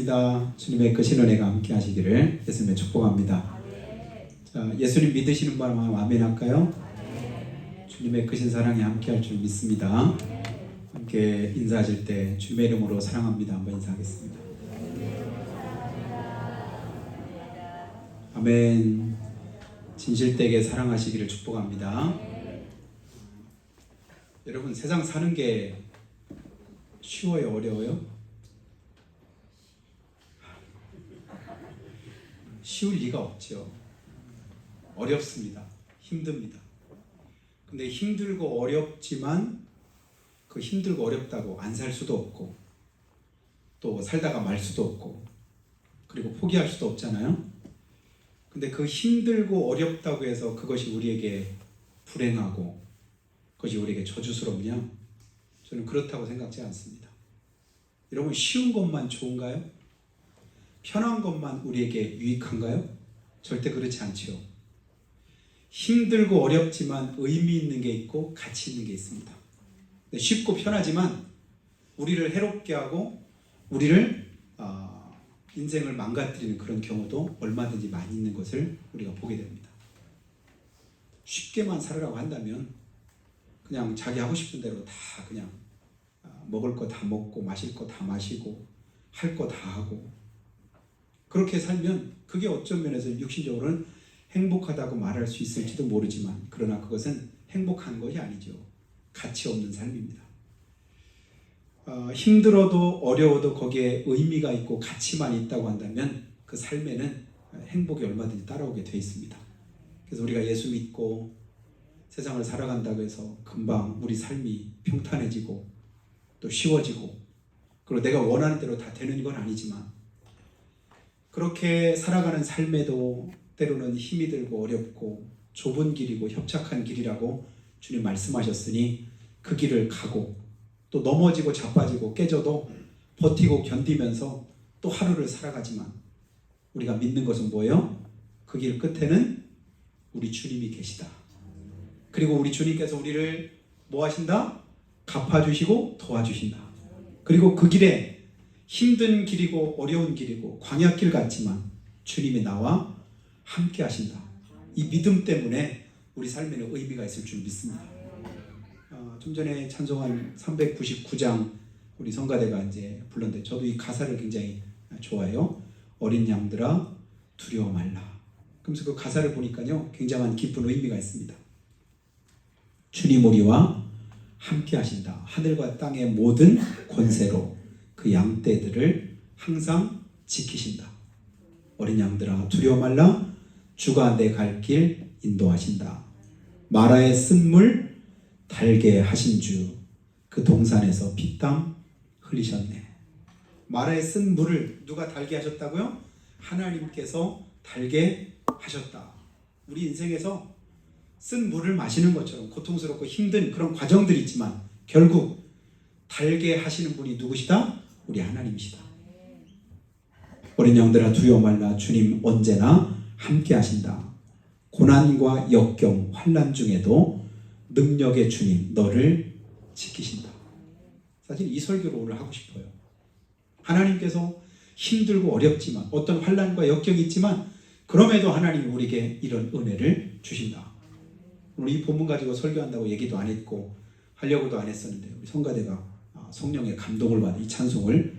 주님의 크신 은혜가 함께 하시기를 예수님의 축복합니다. 자, 예수님 믿으시는 바람 아멘 할까요? 주님의 크신 사랑이 함께 할 줄 믿습니다. 함께 인사하실 때 주님의 이름으로 사랑합니다 한번 인사하겠습니다. 아멘. 진실되게 사랑하시기를 축복합니다. 여러분, 세상 사는 게 쉬워요, 어려워요? 쉬울 리가 없죠. 어렵습니다. 힘듭니다. 근데 힘들고 어렵지만 그 힘들고 어렵다고 안 살 수도 없고 또 살다가 말 수도 없고 그리고 포기할 수도 없잖아요. 근데 그 힘들고 어렵다고 해서 그것이 우리에게 불행하고 그것이 우리에게 저주스럽냐? 저는 그렇다고 생각지 않습니다. 여러분, 쉬운 것만 좋은가요? 편한 것만 우리에게 유익한가요? 절대 그렇지 않지요. 힘들고 어렵지만 의미 있는 게 있고 가치 있는 게 있습니다. 쉽고 편하지만 우리를 해롭게 하고 우리를 인생을 망가뜨리는 그런 경우도 얼마든지 많이 있는 것을 우리가 보게 됩니다. 쉽게만 살으라고 한다면 그냥 자기 하고 싶은 대로 다 그냥 먹을 거 다 먹고 마실 거 다 마시고 할 거 다 하고 그렇게 살면 그게 어떤 면에서 육신적으로는 행복하다고 말할 수 있을지도 모르지만 그러나 그것은 행복한 것이 아니죠. 가치 없는 삶입니다. 힘들어도 어려워도 거기에 의미가 있고 가치만 있다고 한다면 그 삶에는 행복이 얼마든지 따라오게 되어 있습니다. 그래서 우리가 예수 믿고 세상을 살아간다고 해서 금방 우리 삶이 평탄해지고 또 쉬워지고 그리고 내가 원하는 대로 다 되는 건 아니지만 그렇게 살아가는 삶에도 때로는 힘이 들고 어렵고 좁은 길이고 협착한 길이라고 주님 말씀하셨으니 그 길을 가고 또 넘어지고 자빠지고 깨져도 버티고 견디면서 또 하루를 살아가지만 우리가 믿는 것은 뭐예요? 그 길 끝에는 우리 주님이 계시다. 그리고 우리 주님께서 우리를 뭐 하신다? 갚아주시고 도와주신다. 그리고 그 길에 힘든 길이고 어려운 길이고 광야길 같지만 주님이 나와 함께 하신다. 이 믿음 때문에 우리 삶에는 의미가 있을 줄 믿습니다. 좀 전에 찬송한 399장 우리 성가대가 이제 불렀는데 저도 이 가사를 굉장히 좋아해요. 어린 양들아 두려워 말라. 그러면서 그 가사를 보니까요 굉장한 깊은 의미가 있습니다. 주님 우리와 함께 하신다. 하늘과 땅의 모든 권세로 그 양떼들을 항상 지키신다. 어린 양들아 두려워 말라. 주가 내 갈 길 인도하신다. 마라의 쓴물 달게 하신 주 그 동산에서 피땀 흘리셨네. 마라의 쓴 물을 누가 달게 하셨다고요? 하나님께서 달게 하셨다. 우리 인생에서 쓴 물을 마시는 것처럼 고통스럽고 힘든 그런 과정들이 있지만 결국 달게 하시는 분이 누구시다? 우리 하나님이시다. 어린 양들아 두려워 말라. 주님 언제나 함께 하신다. 고난과 역경, 환난 중에도 능력의 주님 너를 지키신다. 사실 이 설교를 오늘 하고 싶어요. 하나님께서 힘들고 어렵지만 어떤 환난과 역경이 있지만 그럼에도 하나님이 우리에게 이런 은혜를 주신다. 오늘 이 본문 가지고 설교한다고 얘기도 안 했고 하려고도 안 했었는데 우리 성가대가 성령의 감동을 받은 이 찬송을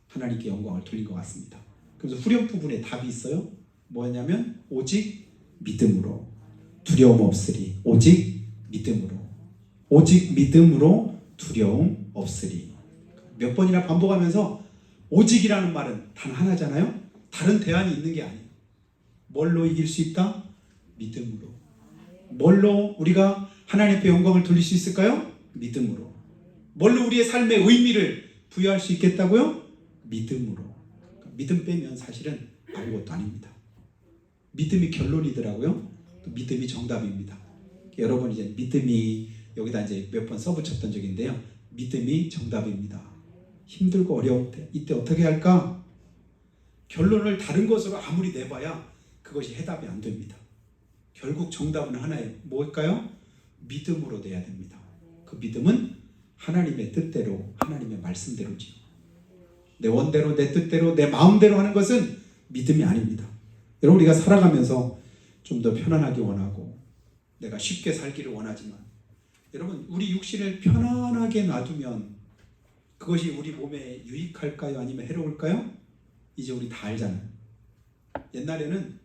하나님께 영광을 돌린 것 같습니다. 그래서 후렴 부분에 답이 있어요. 뭐냐면 오직 믿음으로 두려움 없으리. 오직 믿음으로. 오직 믿음으로 두려움 없으리. 몇 번이나 반복하면서 오직이라는 말은 단 하나잖아요. 다른 대안이 있는 게 아니에요. 뭘로 이길 수 있다? 믿음으로. 뭘로 우리가 하나님 앞에 영광을 돌릴 수 있을까요? 믿음으로. 뭘로 우리의 삶의 의미를 부여할 수 있겠다고요? 믿음으로. 믿음 빼면 사실은 아무것도 아닙니다. 믿음이 결론이더라고요. 또 믿음이 정답입니다. 여러분 이제 믿음이 여기다 이제 몇 번 써붙였던 적인데요. 믿음이 정답입니다. 힘들고 어려울 때 이때 어떻게 할까? 결론을 다른 것으로 아무리 내봐야 그것이 해답이 안 됩니다. 결국 정답은 하나예요. 뭘까요? 믿음으로 내야 됩니다. 그 믿음은 하나님의 뜻대로 하나님의 말씀대로지요. 내 원대로, 내 뜻대로, 내 마음대로 하는 것은 믿음이 아닙니다. 여러분, 우리가 살아가면서 좀 더 편안하게 원하고 내가 쉽게 살기를 원하지만, 여러분, 우리 육신을 편안하게 놔두면 그것이 우리 몸에 유익할까요? 아니면 해로울까요? 이제 우리 다 알잖아요. 옛날에는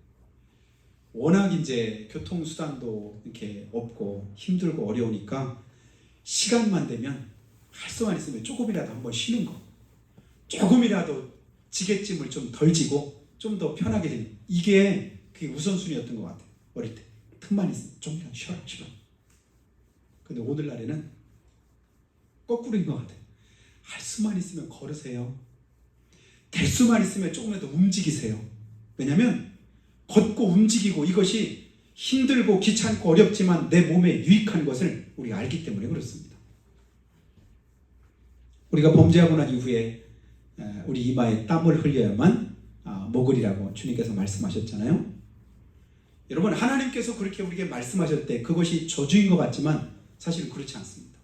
워낙 이제 교통수단도 이렇게 없고 힘들고 어려우니까 시간만 되면 할 수만 있으면 조금이라도 한번 쉬는 거, 조금이라도 지게짐을 좀 덜 지고 좀 더 편하게 되는, 이게 그게 우선순위였던 것 같아요. 어릴 때 틈만 있으면 좀이라도 쉬어라. 근데 오늘날에는 거꾸로인 것 같아요. 할 수만 있으면 걸으세요. 될 수만 있으면 조금이라도 움직이세요. 왜냐하면 걷고 움직이고 이것이 힘들고 귀찮고 어렵지만 내 몸에 유익한 것을 우리가 알기 때문에 그렇습니다. 우리가 범죄하고 난 이후에 우리 이마에 땀을 흘려야만 먹으리라고 주님께서 말씀하셨잖아요. 여러분, 하나님께서 그렇게 우리에게 말씀하실 때 그것이 저주인 것 같지만 사실은 그렇지 않습니다.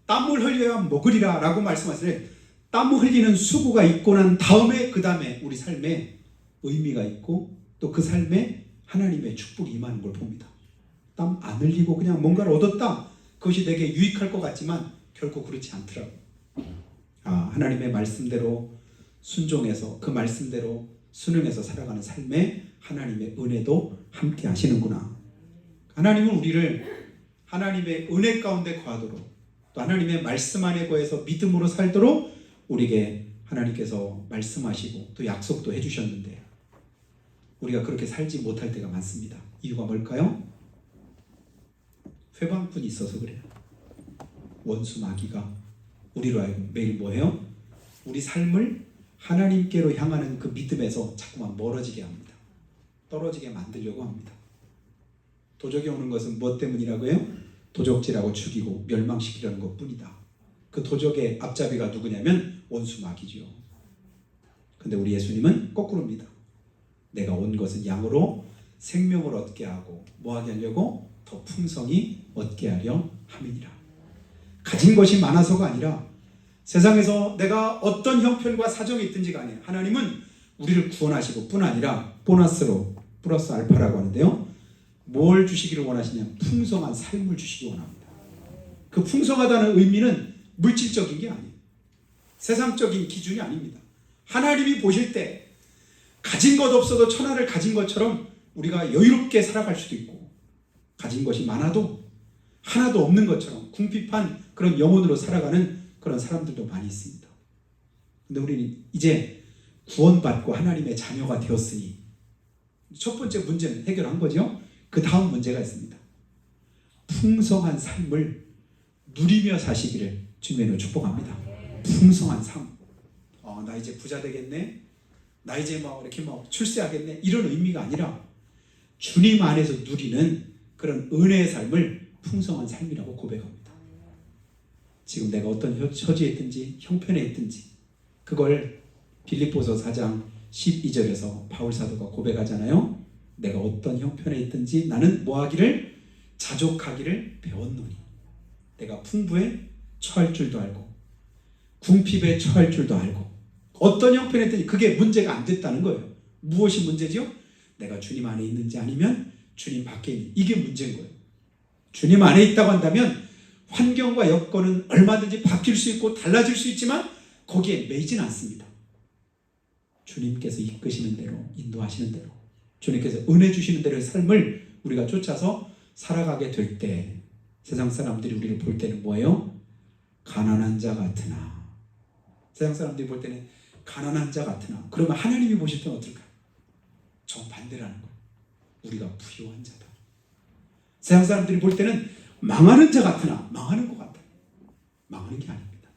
땀을 흘려야 먹으리라 라고 말씀하실 때 땀을 흘리는 수고가 있고 난 다음에 그 다음에 우리 삶에 의미가 있고 또 그 삶에 하나님의 축복이 임하는 걸 봅니다. 땀 안 흘리고 그냥 뭔가를 얻었다, 그것이 내게 유익할 것 같지만 결코 그렇지 않더라고요. 하나님의 말씀대로 순종해서 그 말씀대로 순응해서 살아가는 삶에 하나님의 은혜도 함께 하시는구나. 하나님은 우리를 하나님의 은혜 가운데 거하도록, 또 하나님의 말씀 안에 거해서 믿음으로 살도록 우리에게 하나님께서 말씀하시고 또 약속도 해주셨는데 우리가 그렇게 살지 못할 때가 많습니다. 이유가 뭘까요? 회방꾼이 있어서 그래요. 원수 마귀가 우리로 하여금 매일 뭐해요? 우리 삶을 하나님께로 향하는 그 믿음에서 자꾸만 멀어지게 합니다. 떨어지게 만들려고 합니다. 도적이 오는 것은 무엇 때문이라고 해요? 도적질하고 죽이고 멸망시키려는 것뿐이다. 그 도적의 앞잡이가 누구냐면 원수 마귀죠. 근데 우리 예수님은 거꾸로입니다. 내가 온 것은 양으로 생명을 얻게 하고 뭐하게 하려고? 더 풍성히 얻게 하려 함이니라. 가진 것이 많아서가 아니라 세상에서 내가 어떤 형편과 사정이 있든지 간에 하나님은 우리를 구원하시고 뿐 아니라 보너스로 플러스 알파라고 하는데요, 뭘 주시기를 원하시냐면 풍성한 삶을 주시기 원합니다. 그 풍성하다는 의미는 물질적인 게 아니에요. 세상적인 기준이 아닙니다. 하나님이 보실 때 가진 것 없어도 천하를 가진 것처럼 우리가 여유롭게 살아갈 수도 있고, 가진 것이 많아도 하나도 없는 것처럼 궁핍한 그런 영혼으로 살아가는 그런 사람들도 많이 있습니다. 근데 우리는 이제 구원받고 하나님의 자녀가 되었으니 첫 번째 문제는 해결한 거죠. 그 다음 문제가 있습니다. 풍성한 삶을 누리며 사시기를 주님으로 축복합니다. 풍성한 삶. 나 이제 부자 되겠네. 나 이제 이렇게 출세하겠네. 이런 의미가 아니라 주님 안에서 누리는 그런 은혜의 삶을 풍성한 삶이라고 고백합니다. 지금 내가 어떤 처지에 있든지 형편에 있든지 그걸 빌립보서 4장 12절에서 바울 사도가 고백하잖아요. 내가 어떤 형편에 있든지 나는 뭐하기를? 자족하기를 배웠노니. 내가 풍부에 처할 줄도 알고 궁핍에 처할 줄도 알고 어떤 형편에 있든지 그게 문제가 안 됐다는 거예요. 무엇이 문제죠? 내가 주님 안에 있는지 아니면 주님 밖에 있는지, 이게 문제인 거예요. 주님 안에 있다고 한다면 환경과 여건은 얼마든지 바뀔 수 있고 달라질 수 있지만 거기에 매이진 않습니다. 주님께서 이끄시는 대로, 인도하시는 대로, 주님께서 은혜 주시는 대로의 삶을 우리가 쫓아서 살아가게 될 때 세상 사람들이 우리를 볼 때는 뭐예요? 가난한 자 같으나. 세상 사람들이 볼 때는 가난한 자 같으나. 그러면 하나님이 보실 때는 어떨까요? 정반대라는 거예요. 우리가 부유한 자다. 세상 사람들이 볼 때는 망하는 자 같으나 망하는 것 같아요. 망하는 게 아닙니다.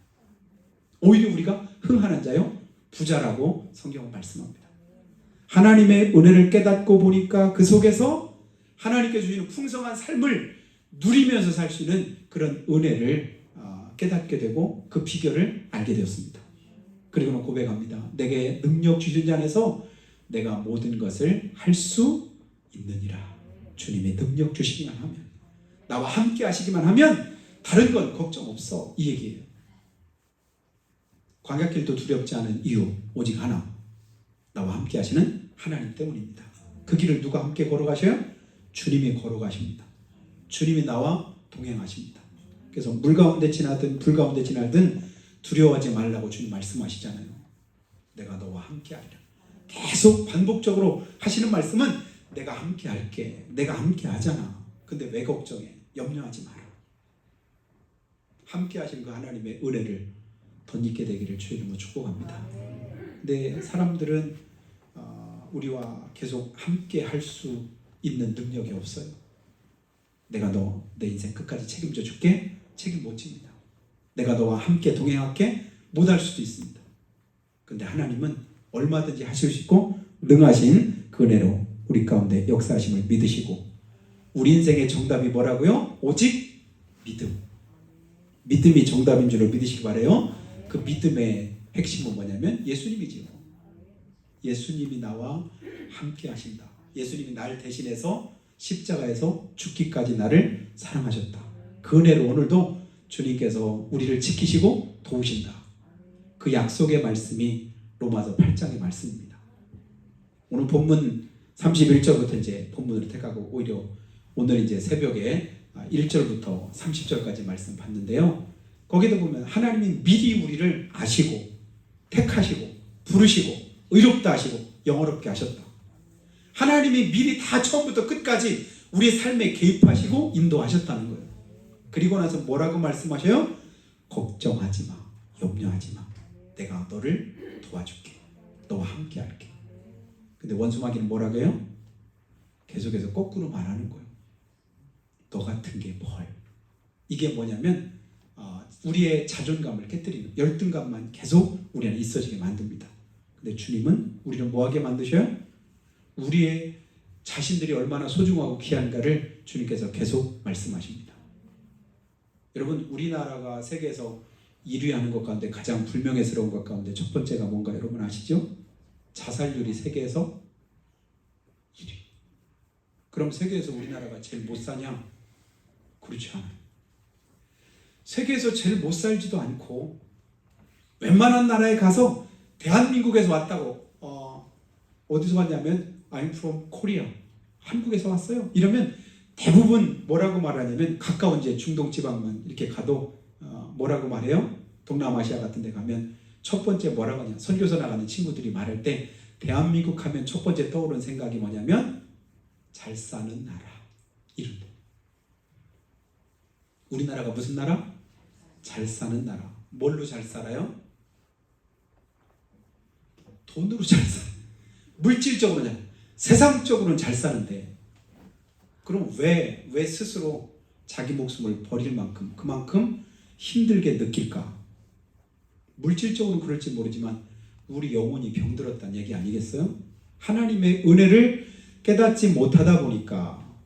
오히려 우리가 흥하는 자요, 부자라고 성경은 말씀합니다. 하나님의 은혜를 깨닫고 보니까 그 속에서 하나님께 주시는 풍성한 삶을 누리면서 살 수 있는 그런 은혜를 깨닫게 되고 그 비결을 알게 되었습니다. 그리고는 고백합니다. 내게 능력 주신 자 안에서 내가 모든 것을 할 수 있느니라. 주님의 능력 주시기만 하면, 나와 함께 하시기만 하면 다른 건 걱정 없어, 이 얘기예요. 광야길도 두렵지 않은 이유 오직 하나, 나와 함께 하시는 하나님 때문입니다. 그 길을 누가 함께 걸어가셔요? 주님이 걸어가십니다. 주님이 나와 동행하십니다. 그래서 물 가운데 지나든 불 가운데 지나든 두려워하지 말라고 주님 말씀하시잖아요. 내가 너와 함께 하리라. 계속 반복적으로 하시는 말씀은 내가 함께 할게. 내가 함께 하잖아. 근데 왜 걱정해? 염려하지 마라. 함께 하신 그 하나님의 은혜를 덧입게 되기를 주의 이름으로 축복합니다. 근데 사람들은 우리와 계속 함께 할 수 있는 능력이 없어요. 내가 너 내 인생 끝까지 책임져 줄게. 책임 못 집니다. 내가 너와 함께 동행할게. 못할 수도 있습니다. 근데 하나님은 얼마든지 하실 수 있고 능하신 그 은혜로 우리 가운데 역사하심을 믿으시고, 우리 인생의 정답이 뭐라고요? 오직 믿음. 믿음이 정답인 줄을 믿으시기 바라요. 그 믿음의 핵심은 뭐냐면 예수님이지요. 예수님이 나와 함께 하신다. 예수님이 나를 대신해서 십자가에서 죽기까지 나를 사랑하셨다. 그 은혜로 오늘도 주님께서 우리를 지키시고 도우신다. 그 약속의 말씀이 로마서 8장의 말씀입니다. 오늘 본문 31절부터 이제 본문으로 택하고 오히려 오늘 이제 새벽에 1절부터 30절까지 말씀 봤는데요. 거기도 보면 하나님이 미리 우리를 아시고 택하시고 부르시고 의롭다 하시고 영화롭게 하셨다. 하나님이 미리 다 처음부터 끝까지 우리의 삶에 개입하시고 인도하셨다는 거예요. 그리고 나서 뭐라고 말씀하셔요? 걱정하지 마. 염려하지 마. 내가 너를 도와줄게. 너와 함께 할게. 근데 원수마귀는 뭐라고 해요? 계속해서 거꾸로 말하는 거예요. 너 같은 게 뭘? 이게 뭐냐면 우리의 자존감을 깨뜨리는, 열등감만 계속 우리 안에 있어지게 만듭니다. 근데 주님은 우리를 뭐하게 만드셔요? 우리의 자신들이 얼마나 소중하고 귀한가를 주님께서 계속 말씀하십니다. 여러분, 우리나라가 세계에서 1위 하는 것 가운데 가장 불명예스러운 것 가운데 첫 번째가 뭔가 여러분 아시죠? 자살률이 세계에서 1위. 그럼 세계에서 우리나라가 제일 못 사냐? 그렇지 않아요. 세계에서 제일 못 살지도 않고 웬만한 나라에 가서 대한민국에서 왔다고 어디서 왔냐면 I'm from Korea. 한국에서 왔어요. 이러면 대부분 뭐라고 말하냐면 가까운 이제 중동 지방만 이렇게 가도 뭐라고 말해요? 동남아시아 같은 데 가면 첫 번째 뭐라고 하냐? 선교사 나가는 친구들이 말할 때 대한민국 하면 첫 번째 떠오르는 생각이 뭐냐면 잘 사는 나라. 이런데 우리나라가 무슨 나라? 잘 사는 나라. 뭘로 잘 살아요? 돈으로 잘 살아요. 물질적으로는, 세상적으로는 잘 사는데 그럼 왜 스스로 자기 목숨을 버릴 만큼 그만큼 힘들게 느낄까? 물질적으로는 그럴지 모르지만 우리 영혼이 병들었다는 얘기 아니겠어요? 하나님의 은혜를 깨닫지 못하다 보니까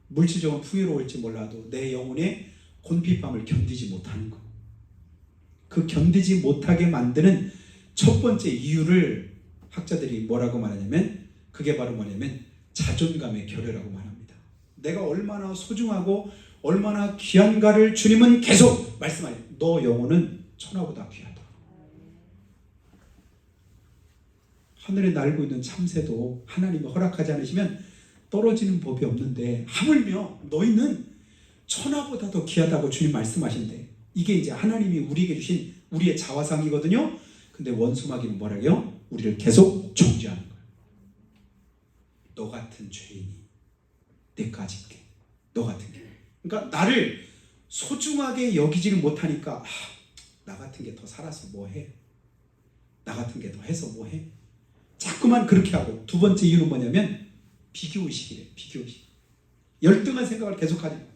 물질적으로 풍요로울지 몰라도 내 영혼의 곤핍함을 견디지 못하는 거. 그 견디지 못하게 만드는 첫 번째 이유를 학자들이 뭐라고 말하냐면 그게 바로 뭐냐면 자존감의 결여라고 말합니다. 내가 얼마나 소중하고 얼마나 귀한가를 주님은 계속 말씀하세요. 너 영혼은 천하보다 귀하다. 하늘에 날고 있는 참새도 하나님이 허락하지 않으시면 떨어지는 법이 없는데 하물며 너희는 천하보다 더 귀하다고 주님 말씀하신대. 이게 이제 하나님이 우리에게 주신 우리의 자화상이거든요. 근데 원수마귀는 뭐라고요? 우리를 계속 정죄하는 거예요. 너 같은 죄인이 내까지 있게. 너 같은 게. 그러니까 나를 소중하게 여기지를 못하니까 나 같은 게 더 살아서 뭐해? 나 같은 게 더 해서 뭐해? 자꾸만 그렇게 하고, 두 번째 이유는 뭐냐면 비교의식이래. 비교의식. 열등한 생각을 계속하는 거야.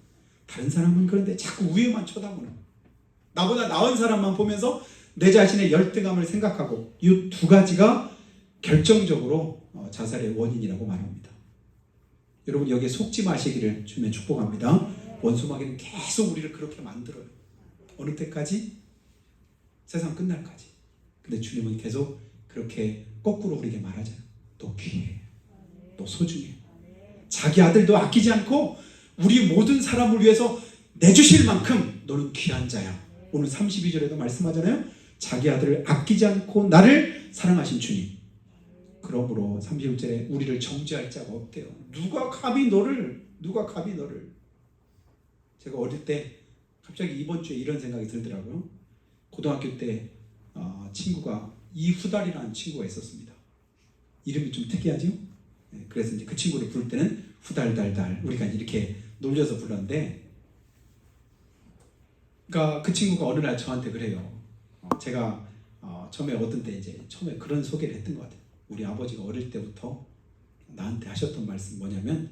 다른 사람은 그런데 자꾸 위에만 쳐다보는 거야. 나보다 나은 사람만 보면서 내 자신의 열등감을 생각하고, 이 두 가지가 결정적으로 자살의 원인이라고 말합니다. 여러분 여기에 속지 마시기를 주면 축복합니다. 원수마귀는 계속 우리를 그렇게 만들어요. 어느 때까지? 세상 끝날까지. 근데 주님은 계속 그렇게 거꾸로 우리에게 말하잖아요. 너 귀해. 너 소중해. 자기 아들도 아끼지 않고 우리 모든 사람을 위해서 내주실 만큼 너는 귀한 자야. 오늘 32절에도 말씀하잖아요. 자기 아들을 아끼지 않고 나를 사랑하신 주님. 그러므로 31절에 우리를 정죄할 자가 없대요. 누가 감히 너를. 제가 어릴 때 갑자기 이번 주에 이런 생각이 들더라고요. 고등학교 때 친구가 이후달이라는 친구가 있었습니다. 이름이 좀 특이하죠? 네, 그래서 이제 그 친구를 부를 때는 후달달달 우리가 이렇게 놀려서 불렀는데, 그러니까 그 친구가 어느 날 저한테 그래요. 제가 처음에 어떤 때 이제 처음에 그런 소개를 했던 것 같아요. 우리 아버지가 어릴 때부터 나한테 하셨던 말씀 뭐냐면,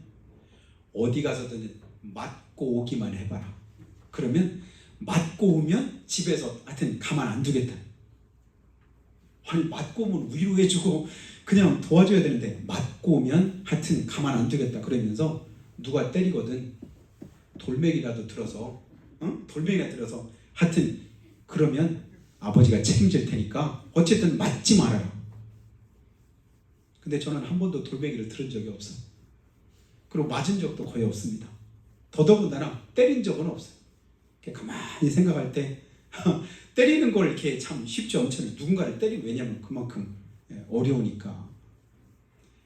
어디 가서든 맞고 오기만 해봐라. 그러면 맞고 오면 집에서 하여튼 가만 안 두겠다. 아니 맞고 오면 위로해주고 그냥 도와줘야 되는데 맞고 오면 하여튼 가만 안 두겠다. 그러면서 누가 때리거든 돌멩이라도 들어서 하여튼 그러면 아버지가 책임질 테니까 어쨌든 맞지 말아라. 근데 저는 한 번도 돌멩이를 들은 적이 없어요. 그리고 맞은 적도 거의 없습니다. 더더군다나 때린 적은 없어요. 가만히 생각할 때 때리는 걸 이렇게 참 쉽지 않잖아요. 누군가를 때리면, 왜냐면 그만큼 어려우니까.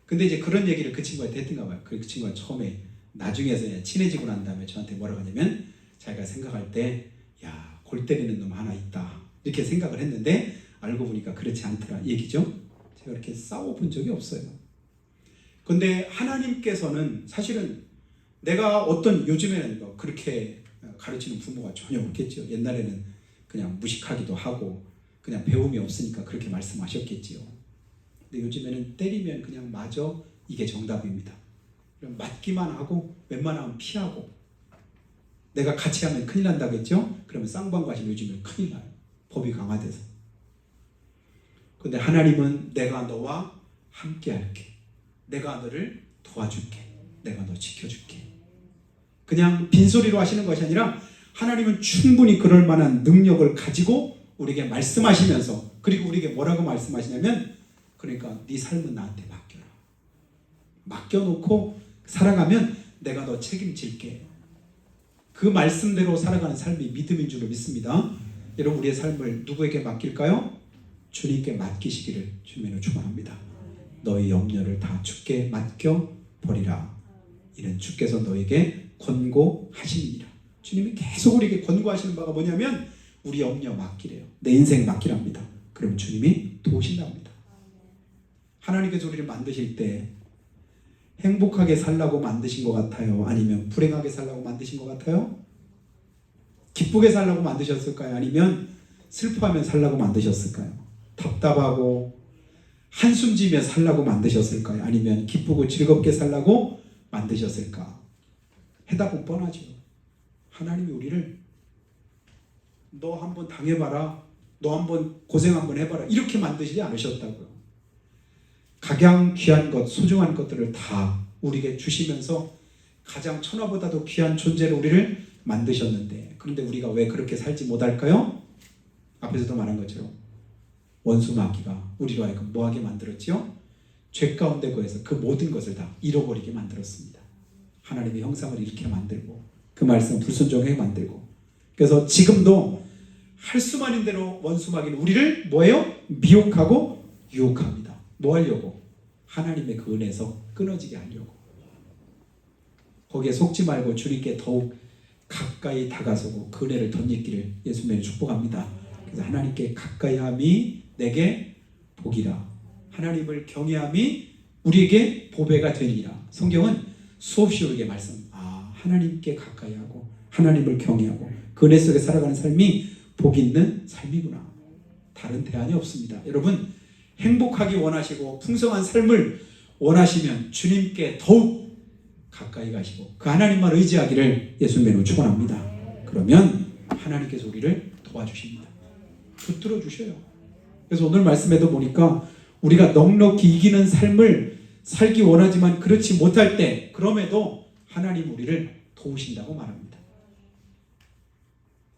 근데 이제 그런 얘기를 그 친구한테 했던가 봐요. 그 친구가 처음에 나중에서 친해지고 난 다음에 저한테 뭐라고 하냐면, 자기가 생각할 때 야, 골 때리는 놈 하나 있다 이렇게 생각을 했는데 알고 보니까 그렇지 않더라 얘기죠. 제가 이렇게 싸워본 적이 없어요. 근데 하나님께서는 사실은 내가 요즘에는 뭐 그렇게 가르치는 부모가 전혀 없겠죠. 옛날에는 그냥 무식하기도 하고 그냥 배움이 없으니까 그렇게 말씀하셨겠지요. 근데 요즘에는 때리면 그냥 맞아, 이게 정답입니다. 맞기만 하고 웬만하면 피하고, 내가 같이 하면 큰일 난다겠죠? 그러면 쌍방과실 요즘에 큰일 나요. 법이 강화돼서. 근데 하나님은 내가 너와 함께 할게. 내가 너를 도와줄게. 내가 너 지켜줄게. 그냥 빈소리로 하시는 것이 아니라 하나님은 충분히 그럴 만한 능력을 가지고 우리에게 말씀하시면서, 그리고 우리에게 뭐라고 말씀하시냐면, 그러니까 네 삶은 나한테 맡겨라. 맡겨놓고 살아가면 내가 너 책임질게. 그 말씀대로 살아가는 삶이 믿음인 줄로 믿습니다. 여러분, 우리의 삶을 누구에게 맡길까요? 주님께 맡기시기를 주님으로 축원합니다. 너희 염려를 다 주께 맡겨버리라. 이는 주께서 너에게 권고하시니라. 주님이 계속 우리에게 권고하시는 바가 뭐냐면 우리 염려 맡기래요. 내 인생 맡기랍니다. 그럼 주님이 도우신답니다. 하나님께서 우리를 만드실 때 행복하게 살라고 만드신 것 같아요? 아니면 불행하게 살라고 만드신 것 같아요? 기쁘게 살라고 만드셨을까요? 아니면 슬퍼하며 살라고 만드셨을까요? 답답하고 한숨 지며 살라고 만드셨을까요? 아니면 기쁘고 즐겁게 살라고 만드셨을까? 해답은 뻔하죠. 하나님이 우리를 너 한번 당해봐라, 너 한번 고생 한번 해봐라 이렇게 만드시지 않으셨다고요. 각양 귀한 것, 소중한 것들을 다 우리에게 주시면서 가장 천하보다도 귀한 존재로 우리를 만드셨는데, 그런데 우리가 왜 그렇게 살지 못할까요? 앞에서도 말한 것처럼 원수 마귀가 우리로 하여금 뭐하게 만들었지요? 죄 가운데 거에서 그 모든 것을 다 잃어버리게 만들었습니다. 하나님의 형상을 잃게 만들고 그 말씀 불순종하게 만들고, 그래서 지금도 할 수만 있는 대로 원수 마귀는 우리를 뭐예요? 미혹하고 유혹합니다. 뭐 하려고? 하나님의 그 은혜에서 끊어지게 하려고. 거기에 속지 말고 주님께 더욱 가까이 다가서고 그 은혜를 덧입기를 예수님의 축복합니다. 그래서 하나님께 가까이함이 내게 복이라. 하나님을 경외함이 우리에게 보배가 되리라. 성경은 수없이 우리에게 하나님께 가까이하고 하나님을 경외하고 그 은혜 속에 살아가는 삶이 복 있는 삶이구나. 다른 대안이 없습니다. 여러분, 행복하기 원하시고 풍성한 삶을 원하시면 주님께 더욱 가까이 가시고 그 하나님만 의지하기를 예수님으로 축원합니다. 그러면 하나님께서 우리를 도와주십니다. 붙들어 주셔요. 그래서 오늘 말씀에도 보니까 우리가 넉넉히 이기는 삶을 살기 원하지만 그렇지 못할 때, 그럼에도 하나님 우리를 도우신다고 말합니다.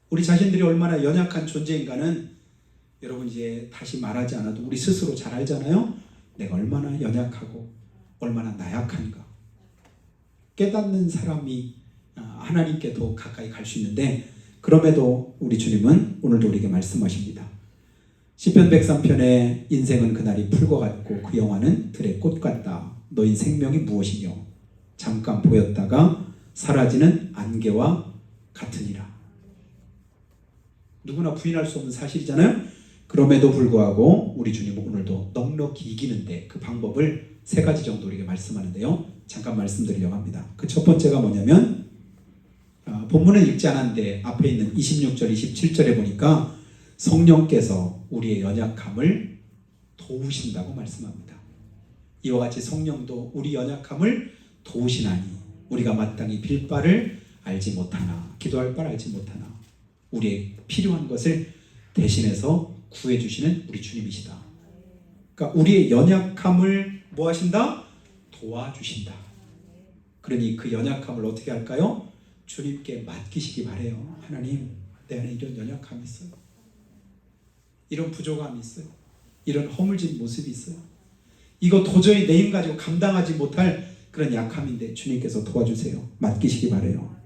우리 자신들이 얼마나 연약한 존재인가는 여러분 이제 다시 말하지 않아도 우리 스스로 잘 알잖아요. 내가 얼마나 연약하고 얼마나 나약한가. 깨닫는 사람이 하나님께 더 가까이 갈 수 있는데, 그럼에도 우리 주님은 오늘도 우리에게 말씀하십니다. 시편 103편에 인생은 그날이 풀과 같고 그 영화는 들의 꽃 같다. 너희 생명이 무엇이며 잠깐 보였다가 사라지는 안개와 같으니라. 누구나 부인할 수 없는 사실이잖아요. 그럼에도 불구하고 우리 주님은 오늘도 넉넉히 이기는데 그 방법을 3가지 정도 우리에게 말씀하는데요. 잠깐 말씀드리려고 합니다. 그 첫 번째가 뭐냐면 본문은 읽지 않았는데 앞에 있는 26절, 27절에 보니까 성령께서 우리의 연약함을 도우신다고 말씀합니다. 이와 같이 성령도 우리 연약함을 도우시나니 우리가 마땅히 빌 바를 알지 못하나 기도할 바를 알지 못하나 우리의 필요한 것을 대신해서 구해주시는 우리 주님이시다. 그러니까 우리의 연약함을 뭐 하신다? 도와주신다. 그러니 그 연약함을 어떻게 할까요? 주님께 맡기시기 바래요. 하나님, 내 안에 이런 연약함이 있어요. 이런 부족함이 있어요. 이런 허물진 모습이 있어요. 이거 도저히 내 힘 가지고 감당하지 못할 그런 약함인데 주님께서 도와주세요. 맡기시기 바래요.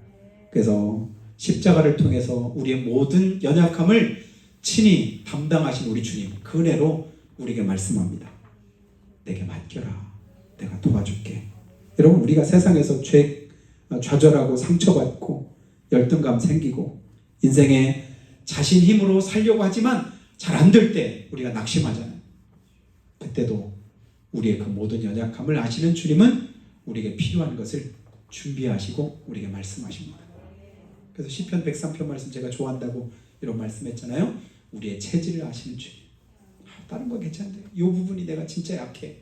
그래서 십자가를 통해서 우리의 모든 연약함을 친히 담당하신 우리 주님, 그 은혜로 우리에게 말씀합니다. 내게 맡겨라. 내가 도와줄게. 여러분, 우리가 세상에서 좌절하고 상처받고 열등감 생기고 인생에 자신 힘으로 살려고 하지만 잘 안 될 때 우리가 낙심하잖아요. 그때도 우리의 그 모든 연약함을 아시는 주님은 우리에게 필요한 것을 준비하시고 우리에게 말씀하십니다. 그래서 시편 103편 말씀 제가 좋아한다고 이런 말씀했잖아요. 우리의 체질을 아시는 주님. 다른 건 괜찮은데 이 부분이 내가 진짜 약해.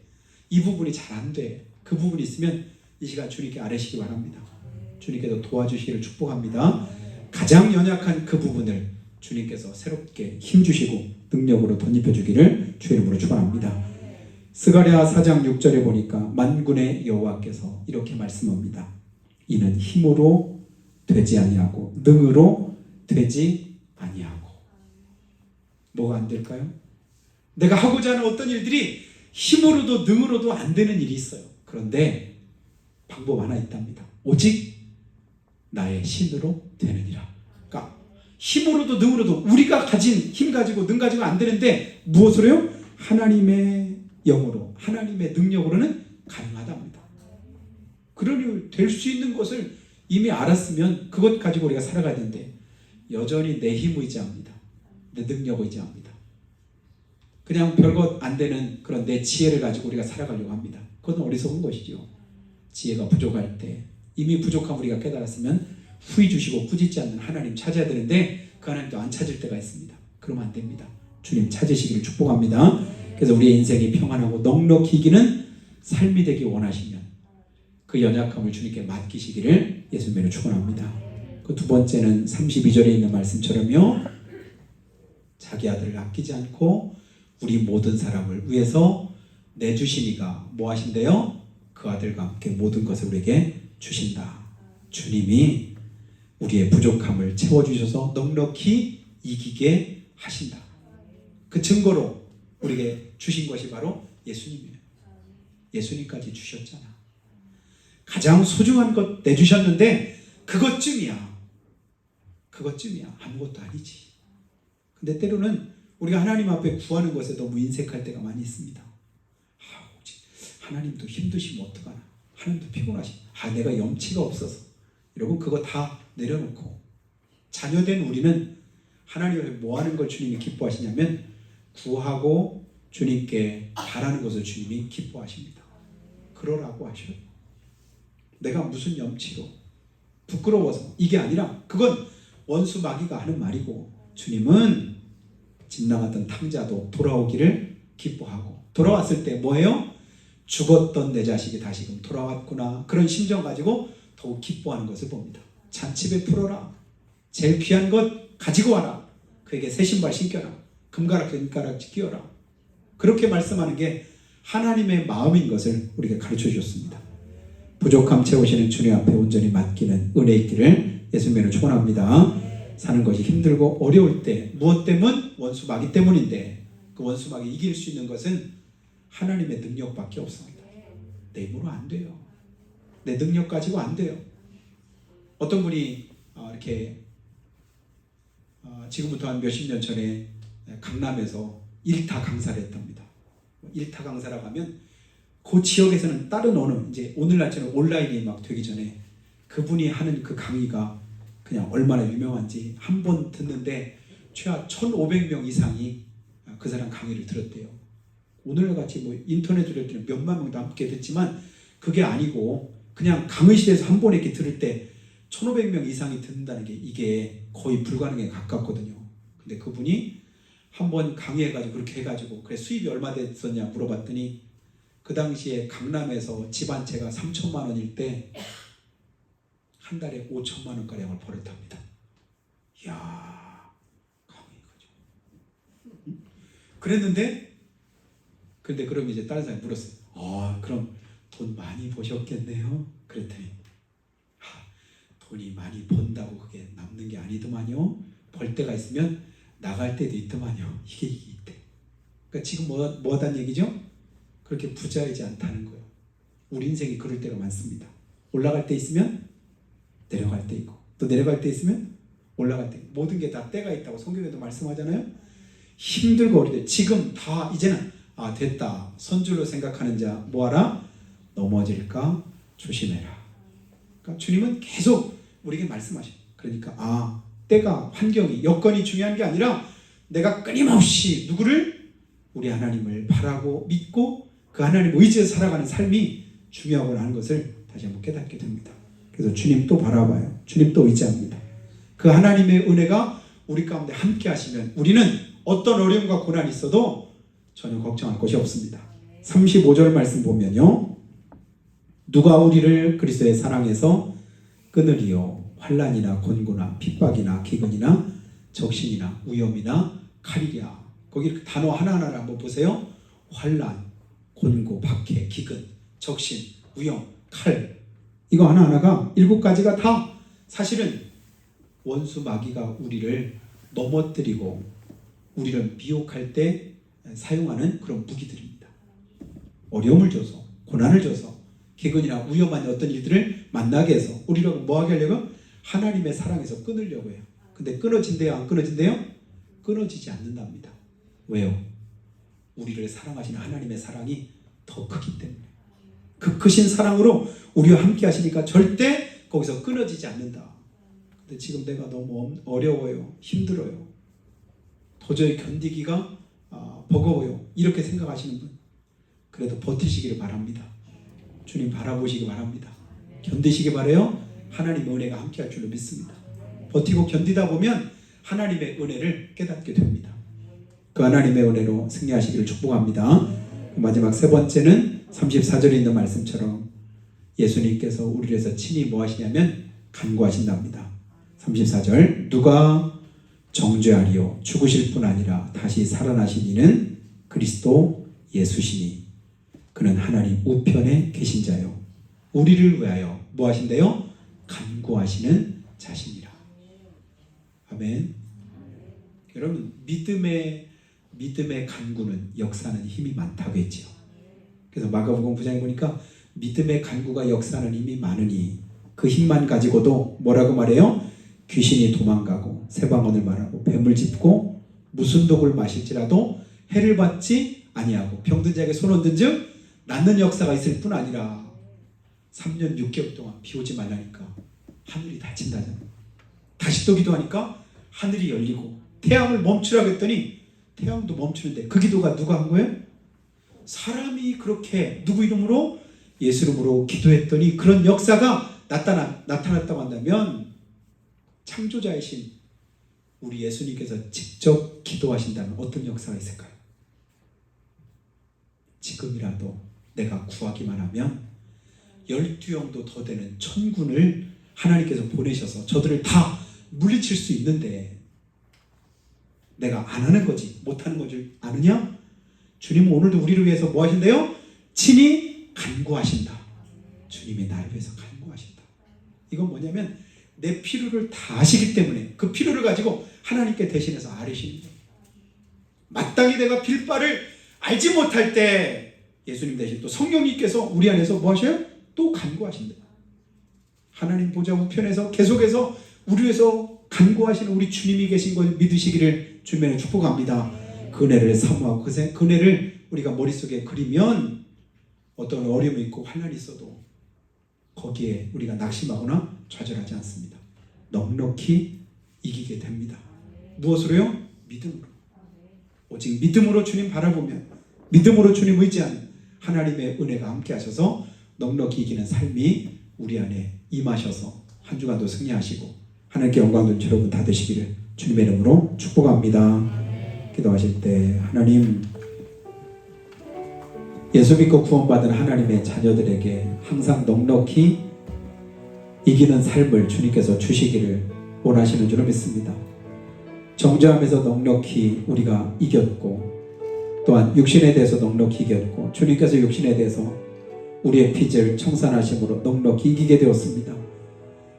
이 부분이 잘 안 돼. 그 부분이 있으면 이 시간 주님께 아뢰시기 바랍니다. 주님께서 도와주시기를 축복합니다. 가장 연약한 그 부분을 주님께서 새롭게 힘주시고 능력으로 덧입혀주기를 주의 이름으로 축원합니다. 스가랴 4장 6절에 보니까 만군의 여호와께서 이렇게 말씀합니다. 이는 힘으로 되지 아니하고 능으로 되지 아니하고. 뭐가 안 될까요? 내가 하고자 하는 어떤 일들이 힘으로도 능으로도 안 되는 일이 있어요. 그런데 방법 하나 있답니다. 오직 나의 신으로 되느니라. 그러니까 힘으로도 능으로도 우리가 가진 힘 가지고 능 가지고 안 되는데 무엇으로요? 하나님의 영으로 하나님의 능력으로는 가능하답니다. 그러니 될 수 있는 것을 이미 알았으면 그것 가지고 우리가 살아가야 되는데 여전히 내 힘 의지합니다. 내 능력 의지합니다. 그냥 별것 안 되는 그런 내 지혜를 가지고 우리가 살아가려고 합니다. 그건 어리석은 것이죠. 지혜가 부족할 때 이미 부족함 우리가 깨달았으면 후히 주시고 꾸짖지 않는 하나님 찾아야 되는데 그 하나님도 안 찾을 때가 있습니다. 그러면 안 됩니다. 주님 찾으시기를 축복합니다. 그래서 우리의 인생이 평안하고 넉넉히 이기는 삶이 되기 원하시면 그 연약함을 주님께 맡기시기를 예수님으로 축원합니다. 그 두 번째는 32절에 있는 말씀처럼요. 자기 아들을 아끼지 않고 우리 모든 사람을 위해서 내주시니가 뭐 하신대요? 그 아들과 함께 모든 것을 우리에게 주신다. 주님이 우리의 부족함을 채워주셔서 넉넉히 이기게 하신다. 그 증거로 우리에게 주신 것이 바로 예수님이에요. 예수님까지 주셨잖아. 가장 소중한 것 내주셨는데 그것쯤이야. 아무것도 아니지. 근데 때로는 우리가 하나님 앞에 구하는 것에 너무 인색할 때가 많이 있습니다. 하나님도 힘드시면 어떡하나. 하나님도 피곤하시면 내가 염치가 없어서. 여러분 그거 다 내려놓고 자녀된 우리는 하나님을 뭐 하는 걸 주님이 기뻐하시냐면 구하고 주님께 바라는 것을 주님이 기뻐하십니다. 그러라고 하셔요. 내가 무슨 염치로 부끄러워서 이게 아니라 그건 원수 마귀가 하는 말이고 주님은 집 나갔던 탕자도 돌아오기를 기뻐하고 돌아왔을 때 뭐예요? 죽었던 내 자식이 다시금 돌아왔구나. 그런 심정 가지고 더욱 기뻐하는 것을 봅니다. 잔치 베풀어라. 제일 귀한 것 가지고 와라. 그에게 새 신발 신겨라. 금가락 은가락 끼워라. 그렇게 말씀하는 게 하나님의 마음인 것을 우리에게 가르쳐 주셨습니다. 부족함 채우시는 주님 앞에 온전히 맡기는 은혜 있기를 예수님을 축원합니다. 사는 것이 힘들고 어려울 때 무엇 때문? 원수 마귀 때문인데 그 원수 마귀 이길 수 있는 것은 하나님의 능력밖에 없습니다. 내 힘으로 안 돼요. 내 능력 가지고 안 돼요. 어떤 분이 이렇게 지금부터 한 몇십 년 전에 강남에서 일타 강사를 했답니다. 일타 강사라고 하면 그 지역에서는 다른 어느 이제 오늘날처럼 온라인이 막 되기 전에 그분이 하는 그 강의가 그냥 얼마나 유명한지 한 번 듣는데 최하 1,500명 이상이 그 사람 강의를 들었대요. 오늘같이 뭐 인터넷으로 몇만 명도 함께 듣지만 그게 아니고 그냥 강의실에서 한 번에 이렇게 들을 때 1,500명 이상이 듣는다는 게 이게 거의 불가능에 가깝거든요. 근데 그분이 한 번 강의해가지고 그렇게 해가지고 그래 수입이 얼마 됐었냐 물어봤더니 그 당시에 강남에서 집 한 채가 3천만 원일 때 한 달에 5천만 원가량을 벌었답니다. 이야, 강의가죠. 응? 그랬는데 근데 그럼 이제 다른 사람이 물었어요. 그럼 돈 많이 버셨겠네요? 그랬더니 돈이 많이 번다고 그게 남는 게 아니더만요. 벌 때가 있으면 나갈 때도 있더만요. 이게 있대. 그러니까 지금 뭐 하다는 얘기죠? 그렇게 부자이지 않다는 거예요. 우리 인생이 그럴 때가 많습니다. 올라갈 때 있으면 내려갈 때 있고 또 내려갈 때 있으면 올라갈 때 있고 모든 게 다 때가 있다고 성경에도 말씀하잖아요. 힘들고 어릴 때 지금 다 이제는 됐다. 선줄로 생각하는 자 뭐하라? 넘어질까 조심해라. 그러니까 주님은 계속 우리에게 말씀하셔요. 그러니까 때가 환경이 여건이 중요한 게 아니라 내가 끊임없이 누구를? 우리 하나님을 바라고 믿고 그 하나님 의지해서 살아가는 삶이 중요하고 하는 것을 다시 한번 깨닫게 됩니다. 그래서 주님 또 바라봐요. 주님 또 의지합니다. 그 하나님의 은혜가 우리 가운데 함께 하시면 우리는 어떤 어려움과 고난이 있어도 전혀 걱정할 것이 없습니다. 35절 말씀 보면요. 누가 우리를 그리스도의 사랑에서 끊으리요. 환난이나 곤고나 핍박이나 기근이나 적신이나 위험이나 칼이랴. 거기 단어 하나하나를 한번 보세요. 환난, 곤고, 박해, 기근, 적신, 위험, 칼. 이거 하나하나가 7가지가 다 사실은 원수 마귀가 우리를 넘어뜨리고 우리를 미혹할 때 사용하는 그런 무기들입니다. 어려움을 줘서 고난을 줘서 기근이나 위험한 어떤 일들을 만나게 해서 우리를 뭐하게 하려고? 하나님의 사랑에서 끊으려고 해요. 근데 끊어진대요? 안 끊어진대요? 끊어지지 않는답니다. 왜요? 우리를 사랑하시는 하나님의 사랑이 더 크기 때문에 그 크신 사랑으로 우리와 함께 하시니까 절대 거기서 끊어지지 않는다. 근데 지금 내가 너무 어려워요. 힘들어요. 도저히 견디기가 버거워요. 이렇게 생각하시는 분 그래도 버티시기를 바랍니다. 주님 바라보시기 바랍니다. 견디시기 바라요. 하나님의 은혜가 함께 할 줄로 믿습니다. 버티고 견디다 보면 하나님의 은혜를 깨닫게 됩니다. 그 하나님의 은혜로 승리하시기를 축복합니다. 마지막 세 번째는 34절에 있는 말씀처럼 예수님께서 우리를 위해서 친히 뭐 하시냐면 간구하신답니다. 34절 누가 정죄하리요 죽으실 뿐 아니라 다시 살아나신 이는 그리스도 예수시니 그는 하나님 우편에 계신 자요 우리를 위하여 뭐 하신대요? 간구하시는 자신이라. 아멘. 여러분 믿음의 간구는 역사는 힘이 많다고 했지요. 그래서 마가복음 9장에 보니까 믿음의 간구가 역사하는 힘이 많으니 그 힘만 가지고도 뭐라고 말해요? 귀신이 도망가고 새방언을 말하고 뱀을 짚고 무슨 독을 마실지라도 해를 받지 아니하고 병든 자에게 손 얹은 즉 낫는 역사가 있을 뿐 아니라 3년 6개월 동안 비 오지 말라니까 하늘이 닫힌다잖아요. 다시 또 기도하니까 하늘이 열리고 태양을 멈추라고 했더니 태양도 멈추는데 그 기도가 누가 한 거예요? 사람이 그렇게 누구 이름으로? 예수 이름으로 기도했더니 그런 역사가 나타났다고 한다면 창조자이신 우리 예수님께서 직접 기도하신다면 어떤 역사가 있을까요? 지금이라도 내가 구하기만 하면 12영도 더 되는 천군을 하나님께서 보내셔서 저들을 다 물리칠 수 있는데 내가 안 하는 거지 못하는 거지 아느냐? 주님은 오늘도 우리를 위해서 뭐 하신대요? 친히 간구하신다. 주님이 나를 위해서 간구하신다. 이건 뭐냐면 내 필요를 다 아시기 때문에 그 필요를 가지고 하나님께 대신해서 아뢰시는 거예요. 마땅히 내가 빌 바를 알지 못할 때 예수님 대신 또 성령님께서 우리 안에서 뭐 하셔요? 또 간구하신다. 하나님 보좌 우편에서 계속해서 우리 위해서 간구하시는 우리 주님이 계신 걸 믿으시기를 주님의 축복합니다. 그 은혜를 사모하고 그 은혜를 우리가 머릿속에 그리면 어떤 어려움이 있고 환난이 있어도 거기에 우리가 낙심하거나 좌절하지 않습니다. 넉넉히 이기게 됩니다. 무엇으로요? 믿음으로. 오직 믿음으로 주님 바라보면, 믿음으로 주님 의지하는 하나님의 은혜가 함께 하셔서 넉넉히 이기는 삶이 우리 안에 임하셔서 한 주간도 승리하시고 하나님께 영광 돌리는 여러분 다 되시기를 주님의 이름으로 축복합니다. 기도하실 때 하나님, 예수 믿고 구원받은 하나님의 자녀들에게 항상 넉넉히 이기는 삶을 주님께서 주시기를 원하시는 줄로 믿습니다. 정죄함에서 넉넉히 우리가 이겼고, 또한 육신에 대해서 넉넉히 이겼고, 주님께서 육신에 대해서 우리의 빚을 청산하심으로 넉넉히 이기게 되었습니다.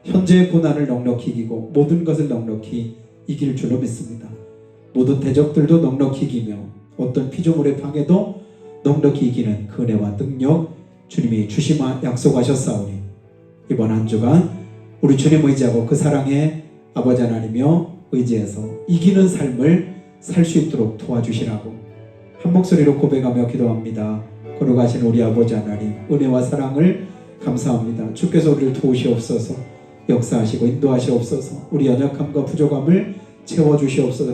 현재의 고난을 넉넉히 이기고 모든 것을 넉넉히 이길 줄로 믿습니다. 모든 대적들도 넉넉히 이기며 어떤 피조물의 방해도 넉넉히 이기는 그 은혜와 능력 주님이 주시마 약속하셨사오니 이번 한 주간 우리 주님 의지하고 그 사랑의 아버지 하나님이여 의지해서 이기는 삶을 살 수 있도록 도와주시라고 한 목소리로 고백하며 기도합니다. 걸어가신 우리 아버지 하나님, 은혜와 사랑을 감사합니다. 주께서 우리를 도우시옵소서, 역사하시고 인도하시옵소서, 우리 연약함과 부족함을 채워주시옵소서.